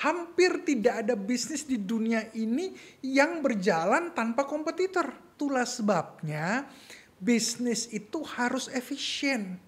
Hampir tidak ada bisnis di dunia ini yang berjalan tanpa kompetitor. Itulah sebabnya bisnis itu harus efisien.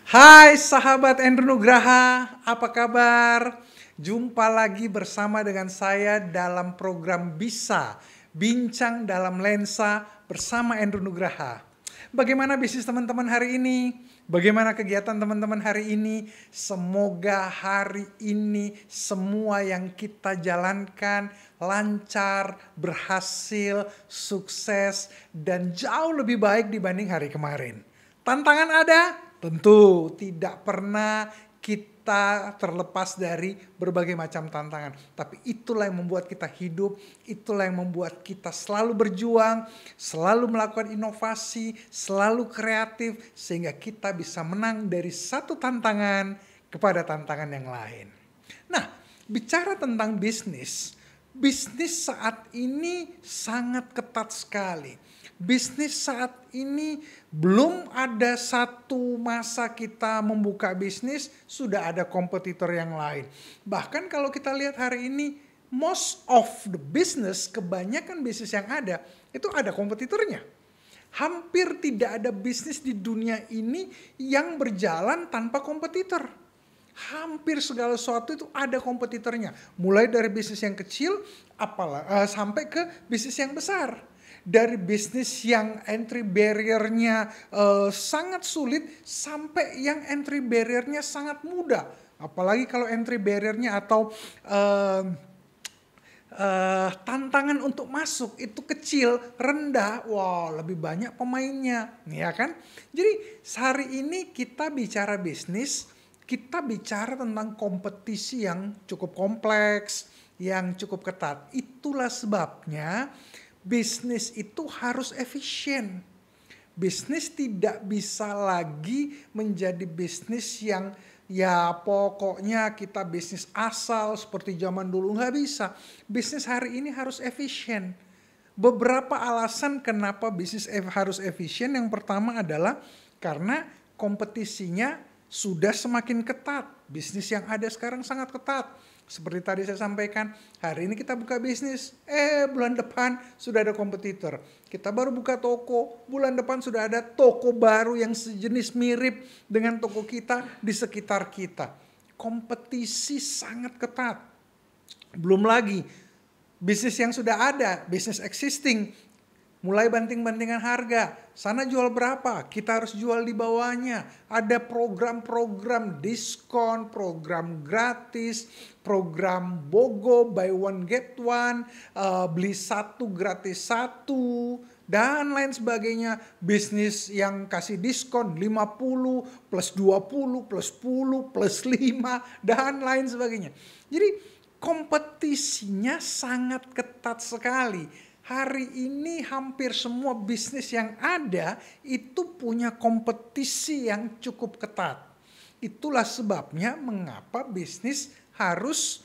Hai sahabat Andrew Nugraha, apa kabar? Jumpa lagi bersama dengan saya dalam program Bisa, Bincang dalam Lensa bersama Andrew Nugraha. Bagaimana bisnis teman-teman hari ini? Bagaimana kegiatan teman-teman hari ini? Semoga hari ini semua yang kita jalankan lancar, berhasil, sukses, dan jauh lebih baik dibanding hari kemarin. Tantangan ada? Tentu tidak pernah kita terlepas dari berbagai macam tantangan. Tapi itulah yang membuat kita hidup, itulah yang membuat kita selalu berjuang, selalu melakukan inovasi, selalu kreatif, sehingga kita bisa menang dari satu tantangan kepada tantangan yang lain. Nah, bicara tentang bisnis saat ini sangat ketat sekali. Bisnis saat ini belum ada satu masa kita membuka bisnis, sudah ada kompetitor yang lain. Bahkan kalau kita lihat hari ini, most of the business, kebanyakan bisnis yang ada, itu ada kompetitornya. Hampir tidak ada bisnis di dunia ini yang berjalan tanpa kompetitor. Hampir segala sesuatu itu ada kompetitornya. Mulai dari bisnis yang kecil sampai ke bisnis yang besar. Dari bisnis yang entry barrier-nya sangat sulit sampai yang entry barrier-nya sangat mudah. Apalagi kalau entry barrier-nya atau tantangan untuk masuk itu kecil, rendah, lebih banyak pemainnya, ya kan? Jadi hari ini kita bicara bisnis, kita bicara tentang kompetisi yang cukup kompleks, yang cukup ketat. Itulah sebabnya bisnis itu harus efisien. Bisnis tidak bisa lagi menjadi bisnis yang ya pokoknya kita bisnis asal seperti zaman dulu, nggak bisa. Bisnis hari ini harus efisien. Beberapa alasan kenapa bisnis harus efisien. Yang pertama adalah karena kompetisinya sudah semakin ketat. Bisnis yang ada sekarang sangat ketat. Seperti tadi saya sampaikan, hari ini kita buka bisnis, bulan depan sudah ada kompetitor. Kita baru buka toko, bulan depan sudah ada toko baru yang sejenis mirip dengan toko kita di sekitar kita. Kompetisi sangat ketat. Belum lagi, bisnis yang sudah ada, bisnis existing, mulai banting-bantingan harga. Sana jual berapa? Kita harus jual di bawahnya. Ada program-program diskon, program gratis, program BOGO, buy one get one, beli satu gratis satu, dan lain sebagainya. Bisnis yang kasih diskon 50 plus 20 plus 10 plus 5 dan lain sebagainya. Jadi kompetisinya sangat ketat sekali. Hari ini hampir semua bisnis yang ada itu punya kompetisi yang cukup ketat. Itulah sebabnya mengapa bisnis harus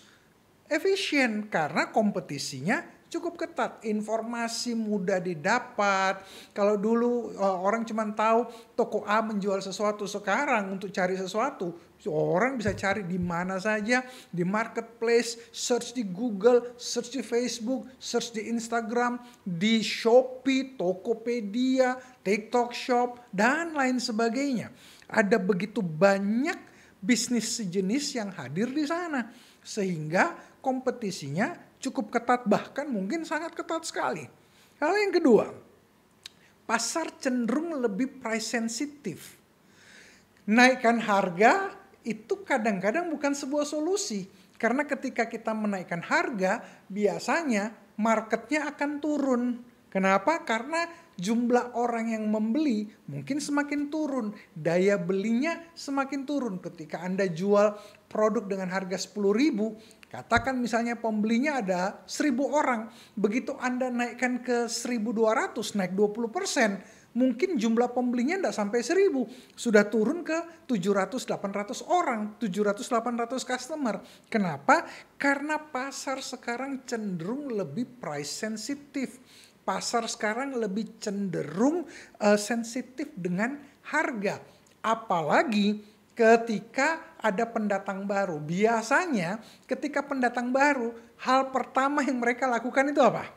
efisien, karena kompetisinya cukup ketat. Informasi mudah didapat. Kalau dulu orang cuma tahu toko A menjual sesuatu, sekarang untuk cari sesuatu orang bisa cari di mana saja, di marketplace, search di Google, search di Facebook, search di Instagram, di Shopee, Tokopedia, TikTok Shop, dan lain sebagainya. Ada begitu banyak bisnis sejenis yang hadir di sana, sehingga kompetisinya cukup ketat, bahkan mungkin sangat ketat sekali. Hal yang kedua, pasar cenderung lebih price sensitive. Naikkan harga itu kadang-kadang bukan sebuah solusi. Karena ketika kita menaikkan harga, biasanya marketnya akan turun. Kenapa? Karena jumlah orang yang membeli mungkin semakin turun. Daya belinya semakin turun. Ketika Anda jual produk dengan harga 10.000, katakan misalnya pembelinya ada 1.000 orang. Begitu Anda naikkan ke 1.200, naik 20%. Mungkin jumlah pembelinya tidak sampai 1.000. Sudah turun ke 700-800 orang. 700-800 customer. Kenapa? Karena pasar sekarang cenderung lebih price sensitif. Pasar sekarang lebih cenderung sensitif dengan harga. Apalagi ketika ada pendatang baru. Biasanya ketika pendatang baru, hal pertama yang mereka lakukan itu apa?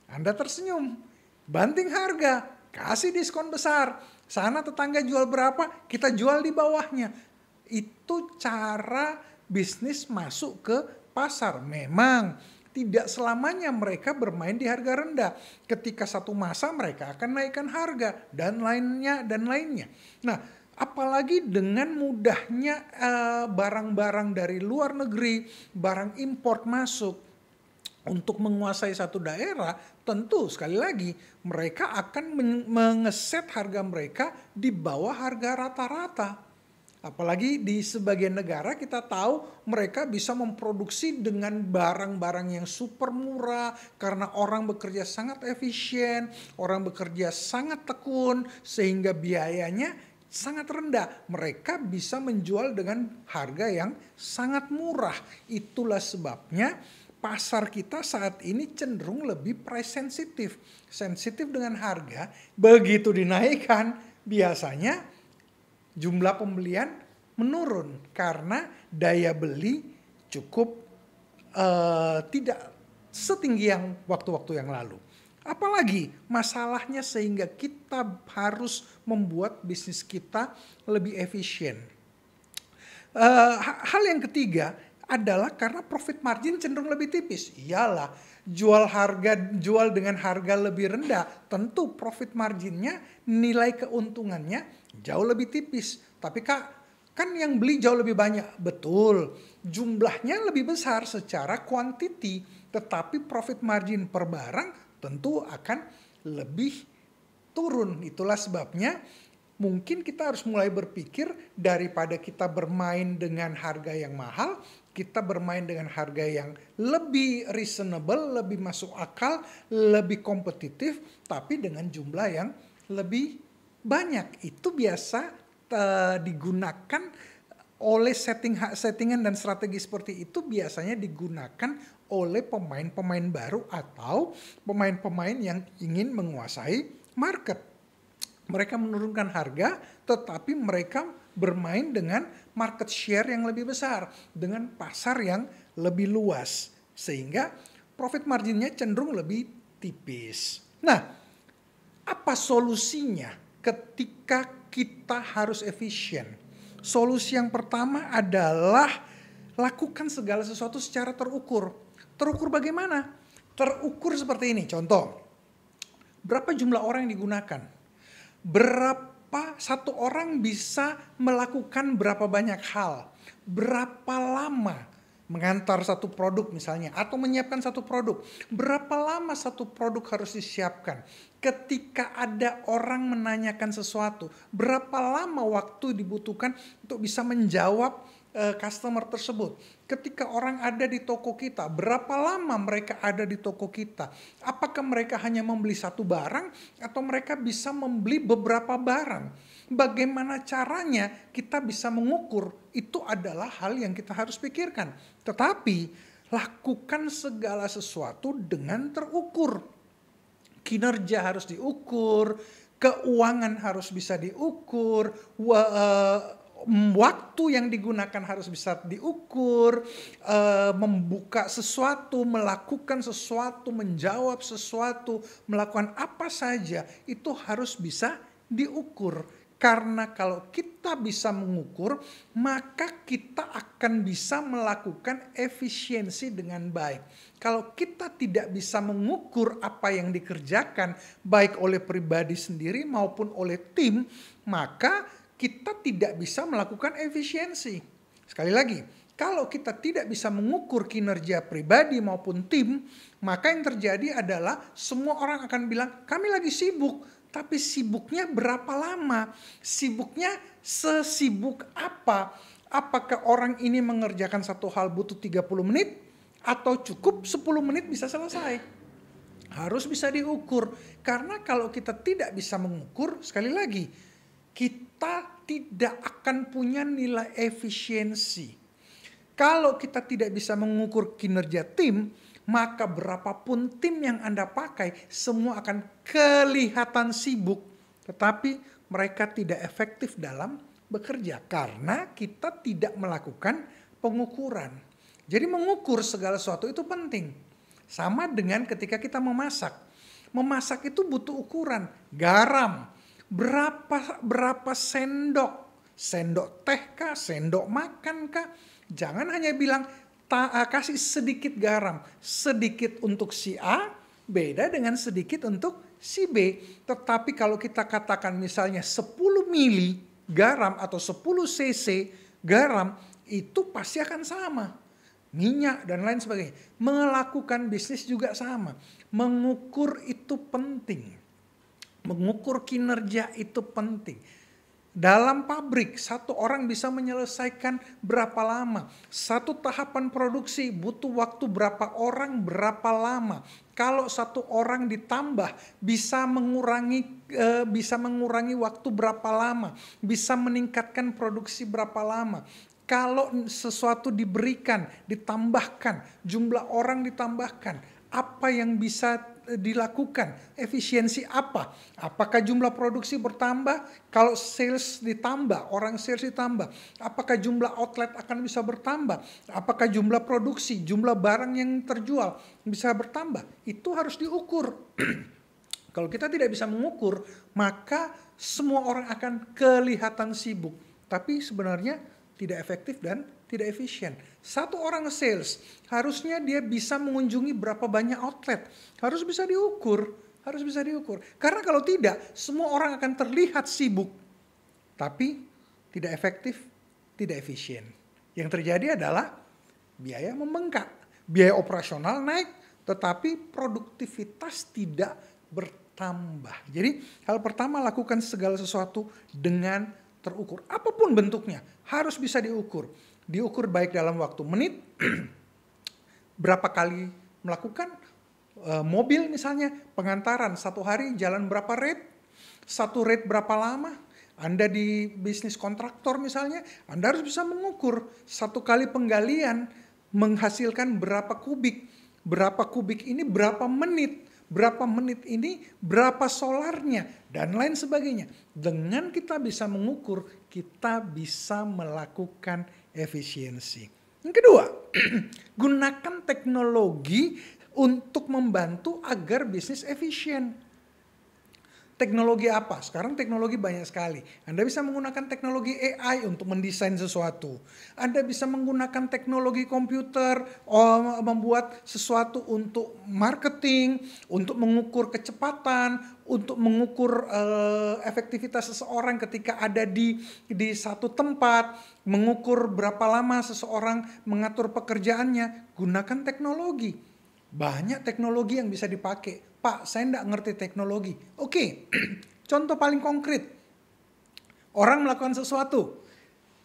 Anda tersenyum, banting harga, kasih diskon besar. Sana tetangga jual berapa, kita jual di bawahnya. Itu cara bisnis masuk ke pasar. Memang tidak selamanya mereka bermain di harga rendah. Ketika satu masa mereka akan naikkan harga dan lainnya. Nah, apalagi dengan mudahnya barang-barang dari luar negeri, barang import masuk. Untuk menguasai satu daerah, tentu sekali lagi mereka akan mengeset harga mereka di bawah harga rata-rata. Apalagi di sebagian negara kita tahu mereka bisa memproduksi dengan barang-barang yang super murah karena orang bekerja sangat efisien, orang bekerja sangat tekun sehingga biayanya sangat rendah. Mereka bisa menjual dengan harga yang sangat murah. Itulah sebabnya pasar kita saat ini cenderung lebih price sensitif. Sensitif dengan harga, begitu dinaikkan biasanya jumlah pembelian menurun karena daya beli cukup tidak setinggi yang waktu-waktu yang lalu. Apalagi masalahnya sehingga kita harus membuat bisnis kita lebih efisien. Hal yang ketiga adalah karena profit margin cenderung lebih tipis. Iyalah, jual dengan harga lebih rendah, tentu profit marginnya, nilai keuntungannya jauh lebih tipis. Tapi Kak, kan yang beli jauh lebih banyak. Betul, jumlahnya lebih besar secara quantity, tetapi profit margin per barang tentu akan lebih turun. Itulah sebabnya mungkin kita harus mulai berpikir daripada kita bermain dengan harga yang mahal, kita bermain dengan harga yang lebih reasonable, lebih masuk akal, lebih kompetitif, tapi dengan jumlah yang lebih banyak. Itu biasa digunakan oleh settingan dan strategi seperti itu biasanya digunakan oleh pemain-pemain baru atau pemain-pemain yang ingin menguasai market. Mereka menurunkan harga, tetapi mereka bermain dengan market share yang lebih besar, dengan pasar yang lebih luas, sehingga profit marginnya cenderung lebih tipis. Nah, apa solusinya ketika kita harus efisien? Solusi yang pertama adalah lakukan segala sesuatu secara terukur. Terukur bagaimana? Terukur seperti ini, contoh. Berapa jumlah orang yang digunakan? Berapa satu orang bisa melakukan berapa banyak hal? Berapa lama mengantar satu produk misalnya atau menyiapkan satu produk? Berapa lama satu produk harus disiapkan? Ketika ada orang menanyakan sesuatu, berapa lama waktu dibutuhkan untuk bisa menjawab customer tersebut? Ketika orang ada di toko kita, berapa lama mereka ada di toko kita? Apakah mereka hanya membeli satu barang atau mereka bisa membeli beberapa barang? Bagaimana caranya kita bisa mengukur? Itu adalah hal yang kita harus pikirkan. Tetapi lakukan segala sesuatu dengan terukur. Kinerja harus diukur, keuangan harus bisa diukur, waktu yang digunakan harus bisa diukur, membuka sesuatu, melakukan sesuatu, menjawab sesuatu, melakukan apa saja, itu harus bisa diukur. Karena kalau kita bisa mengukur, maka kita akan bisa melakukan efisiensi dengan baik. Kalau kita tidak bisa mengukur apa yang dikerjakan, baik oleh pribadi sendiri maupun oleh tim, maka kita tidak bisa melakukan efisiensi. Sekali lagi, kalau kita tidak bisa mengukur kinerja pribadi maupun tim, maka yang terjadi adalah semua orang akan bilang, kami lagi sibuk. Tapi sibuknya berapa lama? Sibuknya sesibuk apa? Apakah orang ini mengerjakan satu hal butuh 30 menit? Atau cukup 10 menit bisa selesai? Harus bisa diukur. Karena kalau kita tidak bisa mengukur, sekali lagi, kita tidak akan punya nilai efisiensi. Kalau kita tidak bisa mengukur kinerja tim, maka berapapun tim yang Anda pakai, semua akan kelihatan sibuk. Tetapi mereka tidak efektif dalam bekerja karena kita tidak melakukan pengukuran. Jadi mengukur segala sesuatu itu penting. Sama dengan ketika kita memasak. Memasak itu butuh ukuran. Garam, berapa sendok? Sendok teh kah? Sendok makan kah? Jangan hanya bilang kasih sedikit garam. Sedikit untuk si A, beda dengan sedikit untuk si B. Tetapi kalau kita katakan misalnya 10 mili garam atau 10 cc garam, itu pasti akan sama. Minyak dan lain sebagainya. Melakukan bisnis juga sama. Mengukur itu penting. Mengukur kinerja itu penting. Dalam pabrik, satu orang bisa menyelesaikan berapa lama. Satu tahapan produksi butuh waktu berapa orang, berapa lama. Kalau satu orang ditambah bisa mengurangi waktu berapa lama. Bisa meningkatkan produksi berapa lama. Kalau sesuatu diberikan, ditambahkan, jumlah orang ditambahkan, apa yang bisa dilakukan? Efisiensi apa? Apakah jumlah produksi bertambah? Kalau sales ditambah, orang sales ditambah, apakah jumlah outlet akan bisa bertambah? Apakah jumlah produksi, jumlah barang yang terjual bisa bertambah? Itu harus diukur. Kalau kita tidak bisa mengukur, maka semua orang akan kelihatan sibuk. Tapi sebenarnya tidak efektif dan tidak efisien. Satu orang sales, harusnya dia bisa mengunjungi berapa banyak outlet. Harus bisa diukur. Karena kalau tidak, semua orang akan terlihat sibuk. Tapi tidak efektif, tidak efisien. Yang terjadi adalah biaya membengkak. Biaya operasional naik, tetapi produktivitas tidak bertambah. Jadi hal pertama, lakukan segala sesuatu dengan terukur. Apapun bentuknya harus bisa diukur. Diukur baik dalam waktu menit, berapa kali melakukan mobil misalnya, pengantaran satu hari jalan berapa rate, satu rate berapa lama. Anda di bisnis kontraktor misalnya, Anda harus bisa mengukur satu kali penggalian menghasilkan berapa kubik ini berapa menit. Berapa menit ini, berapa solarnya, dan lain sebagainya. Dengan kita bisa mengukur, kita bisa melakukan efisiensi. Yang kedua, gunakan teknologi untuk membantu agar bisnis efisien. Teknologi apa? Sekarang teknologi banyak sekali. Anda bisa menggunakan teknologi AI untuk mendesain sesuatu. Anda bisa menggunakan teknologi komputer, membuat sesuatu untuk marketing, untuk mengukur kecepatan, untuk mengukur efektivitas seseorang ketika ada di satu tempat, mengukur berapa lama seseorang mengatur pekerjaannya. Gunakan teknologi. Banyak teknologi yang bisa dipakai. Pak, saya tidak ngerti teknologi. Oke, contoh paling konkret. Orang melakukan sesuatu.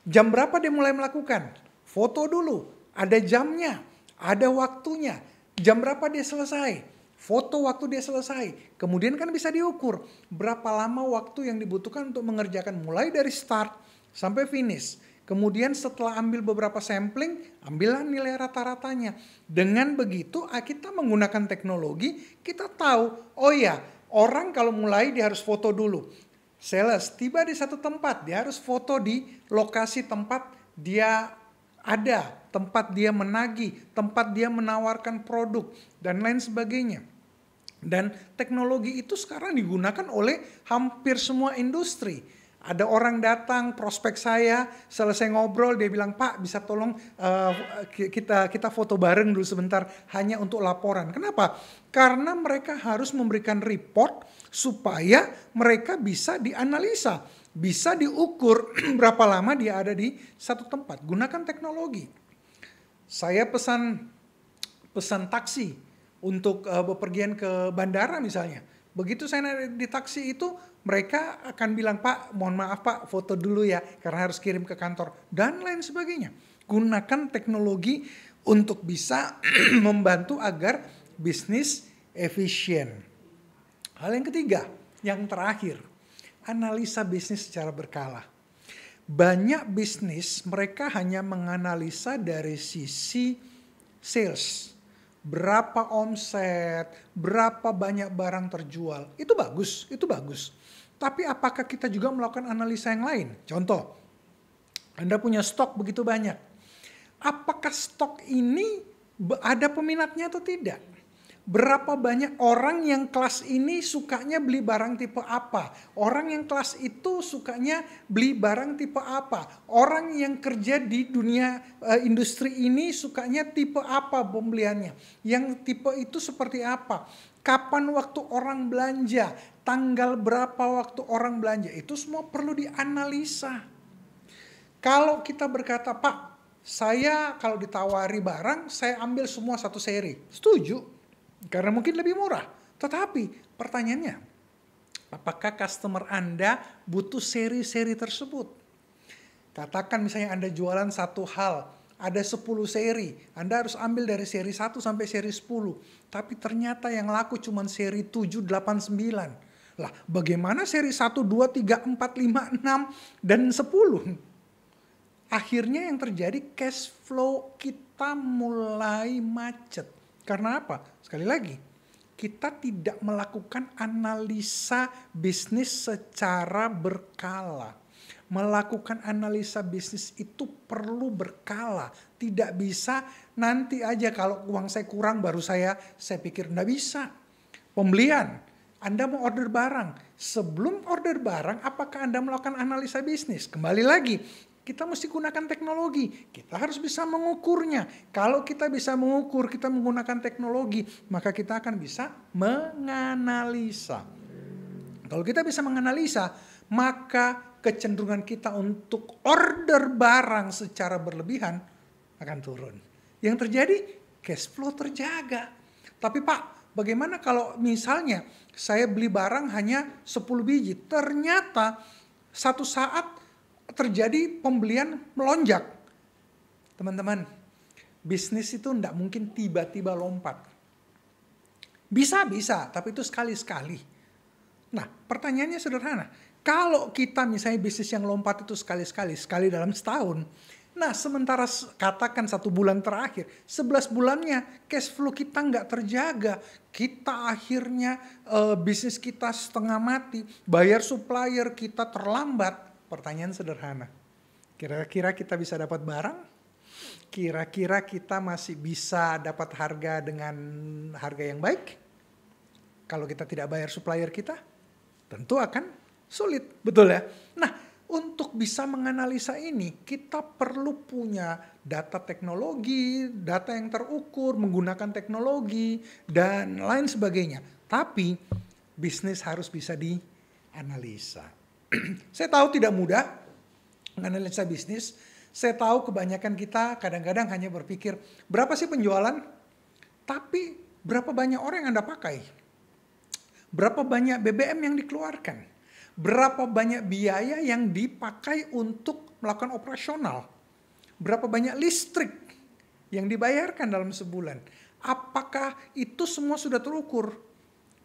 Jam berapa dia mulai melakukan? Foto dulu. Ada jamnya, ada waktunya. Jam berapa dia selesai? Foto waktu dia selesai. Kemudian kan bisa diukur. Berapa lama waktu yang dibutuhkan untuk mengerjakan mulai dari start sampai finish. Kemudian setelah ambil beberapa sampling, ambillah nilai rata-ratanya. Dengan begitu kita menggunakan teknologi, kita tahu, oh ya, orang kalau mulai dia harus foto dulu. Sales tiba di satu tempat, dia harus foto di lokasi tempat dia ada, tempat dia menagih, tempat dia menawarkan produk, dan lain sebagainya. Dan teknologi itu sekarang digunakan oleh hampir semua industri. Ada orang datang, prospek saya, selesai ngobrol, dia bilang, Pak bisa tolong kita foto bareng dulu sebentar, hanya untuk laporan. Kenapa? Karena mereka harus memberikan report supaya mereka bisa dianalisa, bisa diukur berapa lama dia ada di satu tempat. Gunakan teknologi. Saya pesan taksi untuk bepergian ke bandara misalnya. Begitu saya naik di taksi itu, mereka akan bilang, Pak, mohon maaf Pak, foto dulu ya, karena harus kirim ke kantor, dan lain sebagainya. Gunakan teknologi untuk bisa membantu agar bisnis efisien. Hal yang ketiga, yang terakhir, analisa bisnis secara berkala. Banyak bisnis mereka hanya menganalisa dari sisi sales. Berapa omset, berapa banyak barang terjual. Itu bagus. Tapi apakah kita juga melakukan analisa yang lain? Contoh, Anda punya stok begitu banyak. Apakah stok ini ada peminatnya atau tidak? Berapa banyak orang yang kelas ini sukanya beli barang tipe apa? Orang yang kelas itu sukanya beli barang tipe apa? Orang yang kerja di dunia industri ini sukanya tipe apa pembeliannya? Yang tipe itu seperti apa? Kapan waktu orang belanja? Tanggal berapa waktu orang belanja? Itu semua perlu dianalisa. Kalau kita berkata, Pak, saya kalau ditawari barang, saya ambil semua satu seri. Setuju. Karena mungkin lebih murah. Tetapi pertanyaannya, apakah customer Anda butuh seri-seri tersebut? Katakan misalnya Anda jualan satu hal, ada 10 seri. Anda harus ambil dari seri 1 sampai seri 10. Tapi ternyata yang laku cuma seri 7, 8, 9. Lah bagaimana seri 1, 2, 3, 4, 5, 6, dan 10? Akhirnya yang terjadi cash flow kita mulai macet. Karena apa? Sekali lagi, kita tidak melakukan analisa bisnis secara berkala. Melakukan analisa bisnis itu perlu berkala. Tidak bisa nanti aja kalau uang saya kurang baru saya pikir enggak bisa. Pembelian, Anda mau order barang. Sebelum order barang, apakah Anda melakukan analisa bisnis? Kembali lagi, kita mesti gunakan teknologi. Kita harus bisa mengukurnya. Kalau kita bisa mengukur, kita menggunakan teknologi, maka kita akan bisa menganalisa. Kalau kita bisa menganalisa, maka kecenderungan kita untuk order barang secara berlebihan akan turun. Yang terjadi, cash flow terjaga. Tapi Pak, bagaimana kalau misalnya saya beli barang hanya 10 biji, ternyata satu saat terjadi pembelian melonjak. Teman-teman, bisnis itu tidak mungkin tiba-tiba lompat. Bisa, tapi itu sekali-sekali. Nah, pertanyaannya sederhana. Kalau kita misalnya bisnis yang lompat itu sekali dalam setahun. Nah, sementara katakan 1 bulan terakhir, 11 bulannya cash flow kita nggak terjaga. Kita akhirnya bisnis kita setengah mati. Bayar supplier kita terlambat. Pertanyaan sederhana, kira-kira kita bisa dapat barang? Kira-kira kita masih bisa dapat harga dengan harga yang baik? Kalau kita tidak bayar supplier kita, tentu akan sulit, betul ya? Nah, untuk bisa menganalisa ini, kita perlu punya data teknologi, data yang terukur, menggunakan teknologi, dan lain sebagainya. Tapi, bisnis harus bisa dianalisa. Saya tahu tidak mudah menganalisa bisnis. Saya tahu kebanyakan kita kadang-kadang hanya berpikir, berapa sih penjualan? Tapi berapa banyak orang yang Anda pakai? Berapa banyak BBM yang dikeluarkan? Berapa banyak biaya yang dipakai untuk melakukan operasional? Berapa banyak listrik yang dibayarkan dalam sebulan? Apakah itu semua sudah terukur?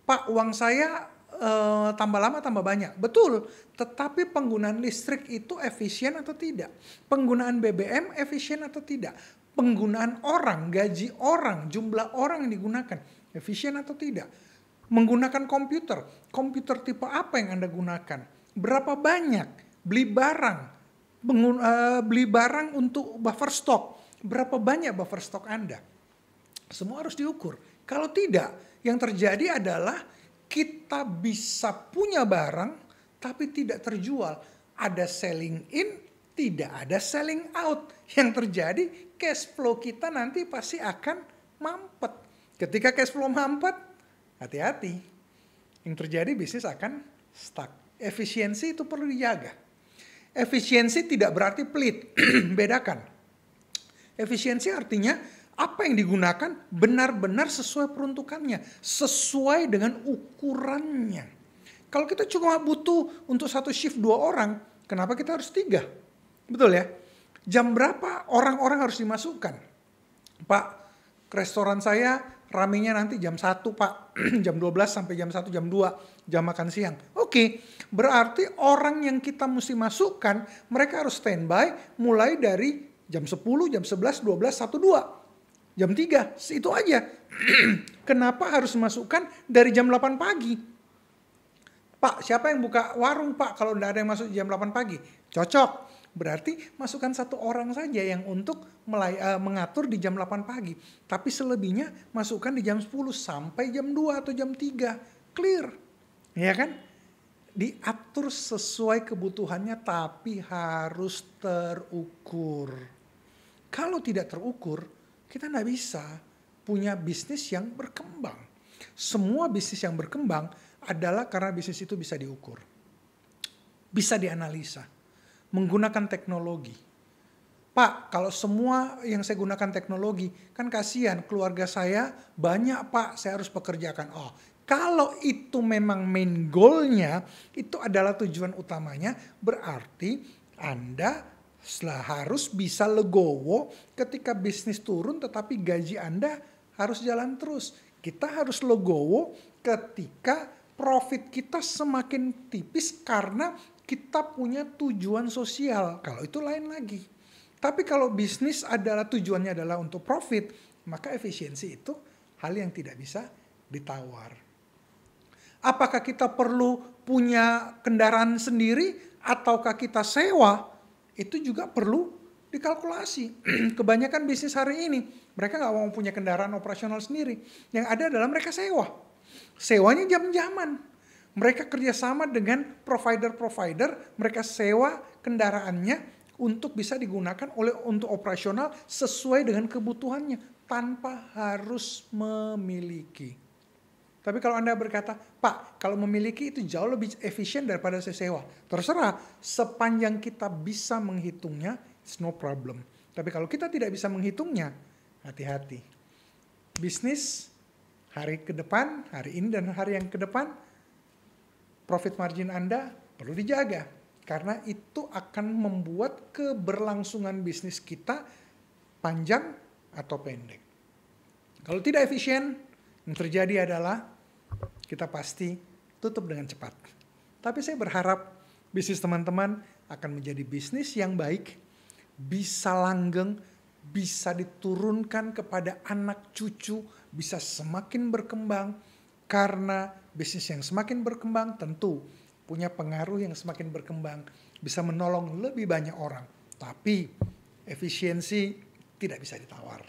Pak, uang saya tambah lama tambah banyak. Betul, tetapi penggunaan listrik itu efisien atau tidak? Penggunaan BBM efisien atau tidak? Penggunaan orang, gaji orang, jumlah orang yang digunakan efisien atau tidak? Menggunakan komputer tipe apa yang Anda gunakan? Berapa banyak? Beli barang untuk buffer stock. Berapa banyak buffer stock Anda? Semua harus diukur. Kalau tidak, yang terjadi adalah kita bisa punya barang tapi tidak terjual. Ada selling in, tidak ada selling out. Yang terjadi cash flow kita nanti pasti akan mampet. Ketika cash flow mampet, hati-hati. Yang terjadi bisnis akan stuck. Efisiensi itu perlu dijaga. Efisiensi tidak berarti pelit. Bedakan. Efisiensi artinya apa yang digunakan benar-benar sesuai peruntukannya, sesuai dengan ukurannya. Kalau kita cuma butuh untuk satu shift 2 orang, kenapa kita harus 3? Betul ya? Jam berapa orang-orang harus dimasukkan? Pak, restoran saya ramenya nanti jam 1 Pak, jam 12 sampai jam 1, jam 2, jam makan siang. Oke, berarti orang yang kita mesti masukkan, mereka harus standby mulai dari jam 10, jam 11, 12, 1, 2. Jam 3, itu aja. Kenapa harus masukkan dari jam 8 pagi? Pak, siapa yang buka warung Pak kalau tidak ada yang masuk jam 8 pagi? Cocok. berarti masukkan 1 orang saja yang untuk mengatur di jam 8 pagi. Tapi selebihnya masukkan di jam 10 sampai jam 2 atau jam 3. Clear. Ya kan? Diatur sesuai kebutuhannya tapi harus terukur. Kalau tidak terukur, kita nggak bisa punya bisnis yang berkembang. Semua bisnis yang berkembang adalah karena bisnis itu bisa diukur. Bisa dianalisa. Menggunakan teknologi. Pak, kalau semua yang saya gunakan teknologi, kan kasihan keluarga saya banyak Pak, saya harus pekerjakan. Oh, kalau itu memang main goalnya, itu adalah tujuan utamanya, berarti Anda harus bisa legowo ketika bisnis turun tetapi gaji Anda harus jalan terus. Kita harus legowo ketika profit kita semakin tipis karena kita punya tujuan sosial. Kalau itu lain lagi. Tapi kalau bisnis adalah tujuannya adalah untuk profit, maka efisiensi itu hal yang tidak bisa ditawar. Apakah kita perlu punya kendaraan sendiri ataukah kita sewa? Itu juga perlu dikalkulasi. Kebanyakan bisnis hari ini, mereka nggak mau punya kendaraan operasional sendiri. Yang ada adalah mereka sewa. Sewanya jam-jaman. Mereka kerjasama dengan provider-provider, mereka sewa kendaraannya untuk bisa digunakan untuk operasional sesuai dengan kebutuhannya tanpa harus memiliki. Tapi kalau Anda berkata, Pak, kalau memiliki itu jauh lebih efisien daripada saya sewa. Terserah, sepanjang kita bisa menghitungnya, it's no problem. Tapi kalau kita tidak bisa menghitungnya, hati-hati. Bisnis hari ke depan, hari ini dan hari yang ke depan, profit margin Anda perlu dijaga. Karena itu akan membuat keberlangsungan bisnis kita panjang atau pendek. Kalau tidak efisien, yang terjadi adalah kita pasti tutup dengan cepat. Tapi saya berharap bisnis teman-teman akan menjadi bisnis yang baik, bisa langgeng, bisa diturunkan kepada anak cucu, bisa semakin berkembang. Karena bisnis yang semakin berkembang tentu punya pengaruh yang semakin berkembang, bisa menolong lebih banyak orang. Tapi efisiensi tidak bisa ditawar.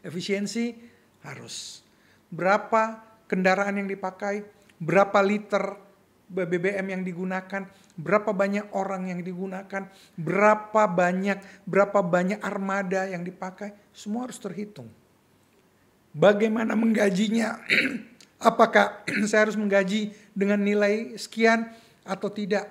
Efisiensi harus. Berapa kendaraan yang dipakai, berapa liter BBM yang digunakan, berapa banyak orang yang digunakan, berapa banyak armada yang dipakai, semua harus terhitung. Bagaimana menggajinya? Apakah saya harus menggaji dengan nilai sekian atau tidak?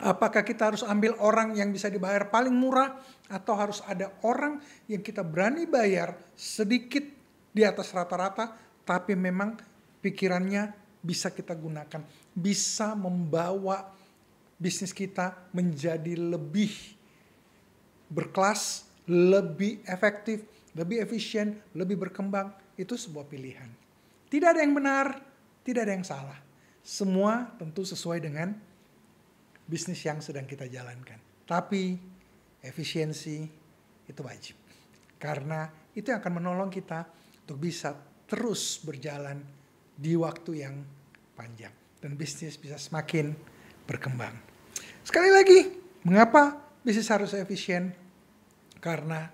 Apakah kita harus ambil orang yang bisa dibayar paling murah atau harus ada orang yang kita berani bayar sedikit di atas rata-rata tapi memang pikirannya bisa kita gunakan, bisa membawa bisnis kita menjadi lebih berkelas, lebih efektif, lebih efisien, lebih berkembang. Itu sebuah pilihan. Tidak ada yang benar, tidak ada yang salah. Semua tentu sesuai dengan bisnis yang sedang kita jalankan. Tapi efisiensi itu wajib. Karena itu yang akan menolong kita untuk bisa terus berjalan di waktu yang panjang. Dan bisnis bisa semakin berkembang. Sekali lagi, mengapa bisnis harus efisien? Karena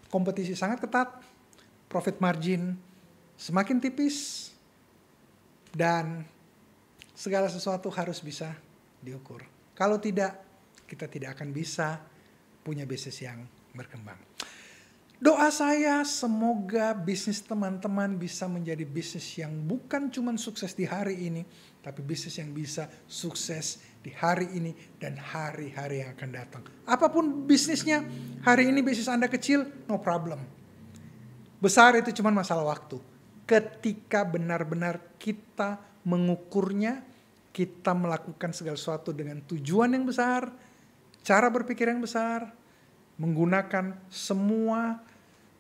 kompetisi sangat ketat, profit margin semakin tipis, dan segala sesuatu harus bisa diukur. Kalau tidak, kita tidak akan bisa punya bisnis yang berkembang. Doa saya semoga bisnis teman-teman bisa menjadi bisnis yang bukan cuma sukses di hari ini, tapi bisnis yang bisa sukses di hari ini dan hari-hari yang akan datang. Apapun bisnisnya, hari ini bisnis Anda kecil, no problem. Besar itu cuma masalah waktu. Ketika benar-benar kita mengukurnya, kita melakukan segala sesuatu dengan tujuan yang besar, cara berpikir yang besar, menggunakan semua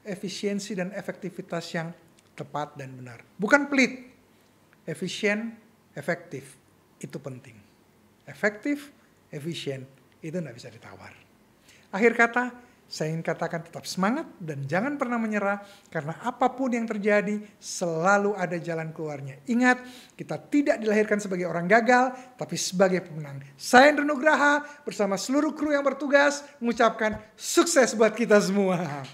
efisiensi dan efektivitas yang tepat dan benar. Bukan pelit, efisien, efektif, itu penting. Efektif, efisien, itu tidak bisa ditawar. Akhir kata, Saya ingin katakan tetap semangat dan jangan pernah menyerah. Karena apapun yang terjadi selalu ada jalan keluarnya. Ingat, kita tidak dilahirkan sebagai orang gagal, tapi sebagai pemenang. Saya Hendro Nugraha bersama seluruh kru yang bertugas mengucapkan sukses buat kita semua.